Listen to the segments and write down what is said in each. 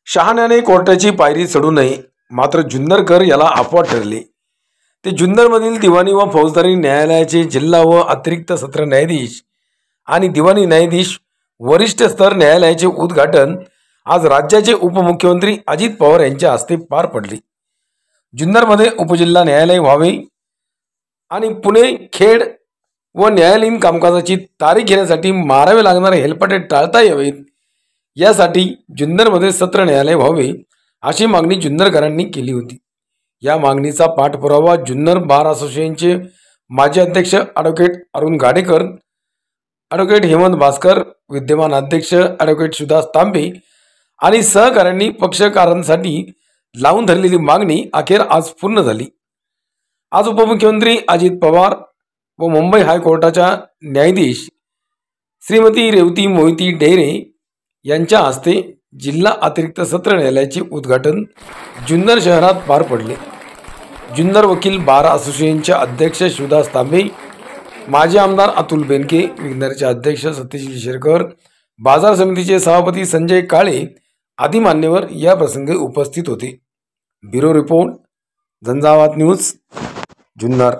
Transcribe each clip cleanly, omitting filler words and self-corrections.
शहाण्याने कोर्टाची पायरी चढू नये, मात्र जुन्नरकर याला अपवाद ठरले। ते जुन्नरमधील दिवाणी व फौजदारी न्यायालयाचे जिल्हा व अतिरिक्त सत्र न्यायाधीश आणि दिवाणी न्यायाधीश वरिष्ठ स्तर न्यायालयाचे उद्घाटन आज राज्याचे उपमुख्यमंत्री अजित पवार यांच्या हस्ते पार पडले। जुन्नरमध्ये उपजिल्हा न्यायालय व्हावे आणि पुणे, खेड व न्यायालयीन कामकाजाची तारीख घेण्यासाठी मारावे लागणारे हेलपाटे टाळता यावेत, यासाठी जुन्नरमध्ये सत्र न्यायालय व्हावे अशी मागणी जुन्नरकरांनी केली होती। या मागणीचा पाठपुरावा जुन्नर बार असोसिएशनचे माजी अध्यक्ष ॲडव्होकेट अरुण गाडेकर, ॲडव्होकेट हेमंत भास्कर, विद्यमान अध्यक्ष ॲडव्होकेट सुदास तांबे आणि सहकाऱ्यांनी पक्षकारांसाठी लावून धरलेली मागणी अखेर आज पूर्ण झाली। आज उपमुख्यमंत्री अजित पवार व मुंबई हायकोर्टाच्या न्यायाधीश श्रीमती रेवती मोहिती डेरे यांच्या हस्ते जिल्हा अतिरिक्त सत्र न्यायालयाचे उद्घाटन जुन्नर शहरात पार पडले। जुन्नर वकील बार असोसिएशनचे अध्यक्ष सुदास तांबे, माजी आमदार अतुल बेनके, विघ्नरचे अध्यक्ष सत्यशील शेरकर, बाजार समितीचे सभापती संजय काळे आदी मान्यवर या प्रसंगी उपस्थित होते। Bureau report, Jhanjhavat news, Junnar.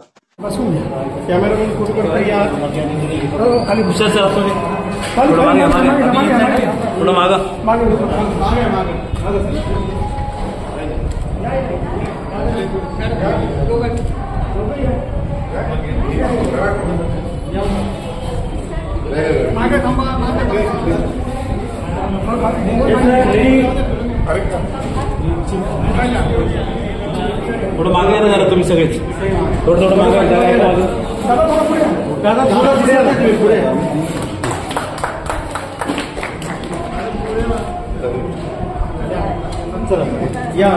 थोडं मागे आहे ना जरा तुम्ही सगळेच थोडं मागे या